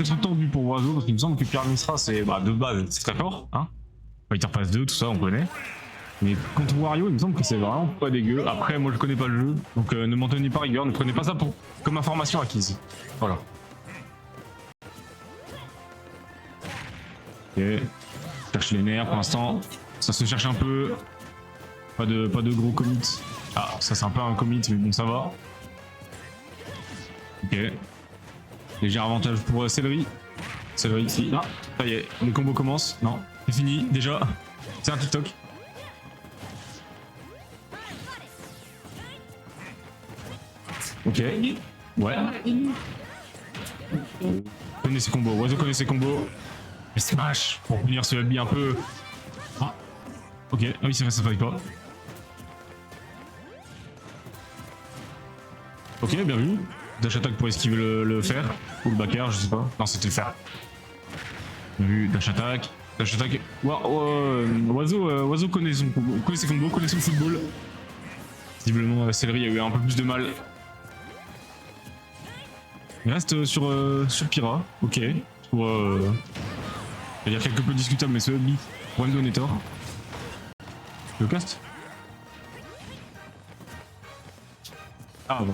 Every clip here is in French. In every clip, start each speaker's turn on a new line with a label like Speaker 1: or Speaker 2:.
Speaker 1: très tendu pour Oiseau parce qu'il me semble que Pierre Misra c'est de base c'est très fort, hein. Fighter Pass 2, tout ça on connaît. Mais contre Wario, il me semble que c'est vraiment pas dégueu. Après, moi je connais pas le jeu, donc ne m'en tenez pas rigueur, ne prenez pas ça comme information acquise. Voilà. Ok. Cherche les nerfs pour l'instant. Ça se cherche un peu. Pas de gros commits. Ah, ça c'est un peu un commit, mais bon, ça va. Ok. Léger avantage pour Céleri. Céleri ici. Ah, ça y est, le combo commence. Non, c'est fini déjà. C'est un TikTok. Ok. Ouais. Connais ses combos. Oiseau connaît ses combos. Et smash pour punir ce Hubby un peu. Ah. Ok. Ah oui, c'est vrai, ça ne pas. Ok, bien vu. Dash attack pour esquiver le fer. Ou le backer, je sais pas. Non, c'était le fer. Bien vu, dash attack. Dash attack. Oiseau connaît ses combos, connaît son football. Visiblement, Céleri a eu un peu plus de mal. Il reste sur Pyra, ok. Il y a quelque peu discutable, mais ce Hubby pourrait me donner tort. Le cast. Ah bon.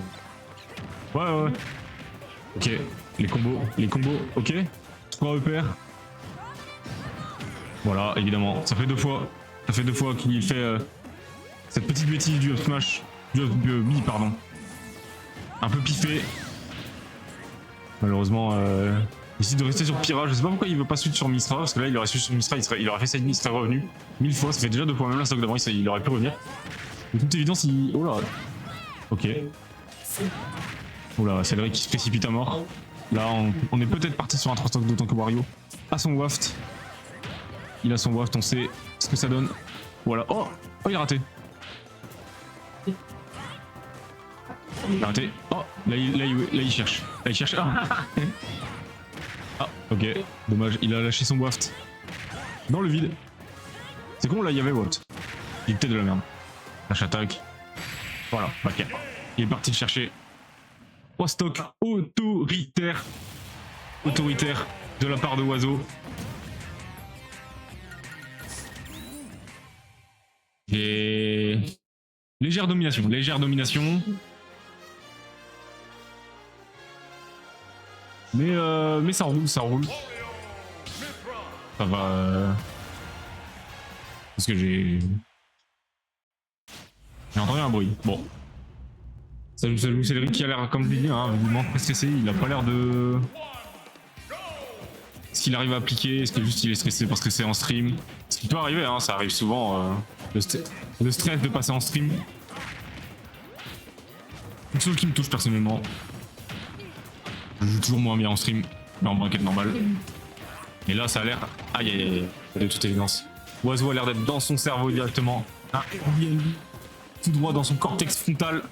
Speaker 1: Ouais. Ok, les combos, ok. 3 EPR. Voilà, évidemment, ça fait deux fois qu'il fait cette petite bêtise du up smash, du Hubby, pardon. Un peu piffé. Malheureusement, il décide de rester sur Pyra. Je sais pas pourquoi il veut pas switch sur Misra, parce que là il aurait switch sur Misra, il aurait fait sa ligne, il serait revenu 1000 fois, ça fait déjà 2 fois, même la stock d'avant, il aurait pu revenir. De toute évidence, oh là. Ok. Oh là, Céleri qui se précipite à mort. Là, on est peut-être parti sur un 3 stock d'autant que Wario a son waft. Il a son waft, on sait ce que ça donne. Voilà. Oh, il a raté. Il a raté. Oh, là il cherche. Ah, ok. Dommage, il a lâché son waft dans le vide. C'est con, là il y avait waft. Il était de la merde. Lâche attaque. Voilà, backer. Il est parti le chercher. 3 stocks autoritaire de la part de Oiseau. Et légère domination. Mais ça roule. Ça va. Parce que j'ai entendu un bruit. Bon. Ça joue Céleri qui a l'air, comme je l'ai dit, vraiment très stressé. Il a pas l'air de. Est-ce qu'il arrive à appliquer? Est-ce que juste il est stressé parce que c'est en stream? Ce qui peut arriver, ça arrive souvent. Le stress de passer en stream. Une chose qui me touche personnellement. Je joue toujours moins bien en stream, mais en bracket normal. Et là, ça a l'air. Aïe, de toute évidence. Oiseau a l'air d'être dans son cerveau directement. Tout droit dans son cortex frontal.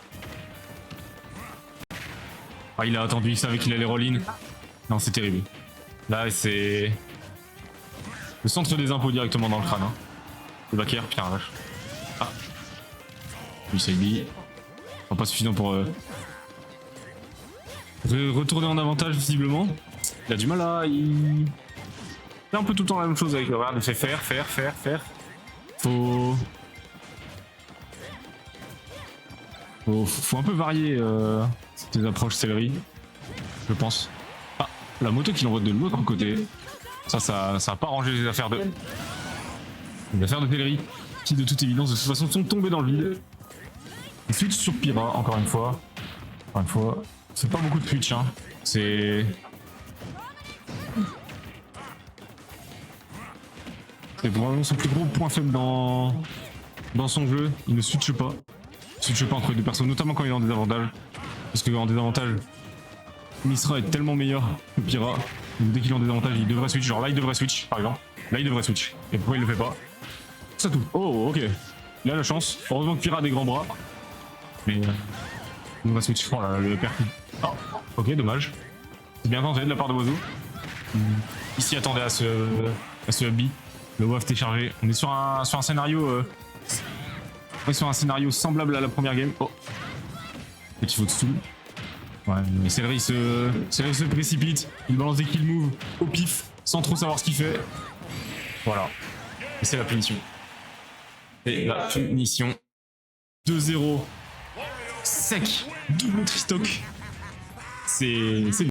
Speaker 1: Ah, il a attendu, il savait qu'il allait roll-in. Non, c'est terrible. Là, c'est le centre des impôts directement dans le crâne. Le backer, putain, vache. Ah. Lui, c'est lui. Pas suffisant pour retourner en avantage, visiblement. Il a du mal à. Il fait un peu tout le temps la même chose avec le regarde. Il fait faire. Faut un peu varier tes approches Céleri, je pense. Ah, la moto qui l'envoie de l'autre côté. Ça a pas arrangé les affaires de Céleri, qui de toute évidence de toute façon sont tombés dans le vide. Il switch sur Pyra encore une fois. C'est pas beaucoup de switch, C'est vraiment son plus gros point faible dans son jeu. Il ne switche pas. Entre les deux personnes, notamment quand il est en désavantage. Parce que en désavantage, Misra est tellement meilleur que Pyra. Dès qu'il est en désavantage, il devrait switch. Genre là, il devrait switch, par exemple. Là, il devrait switch. Et pourquoi il le fait pas? C'est tout. Oh, ok. Il a la chance. Heureusement que Pyra a des grands bras. Mais il devrait switch. Oh là, le percu. Oh, ok, dommage. C'est bien tenté de la part de Oiseau. Il s'y attendait à ce Hubby. Le waft est chargé. On est sur un scénario. On est sur un scénario semblable à la première game. Oh. Petit faute sous. Ouais, mais Céleri se précipite, il balance des kill moves au pif, sans trop savoir ce qu'il fait. Voilà. Et c'est la punition. Et la punition. 2-0. Sec. Double tristock. C'est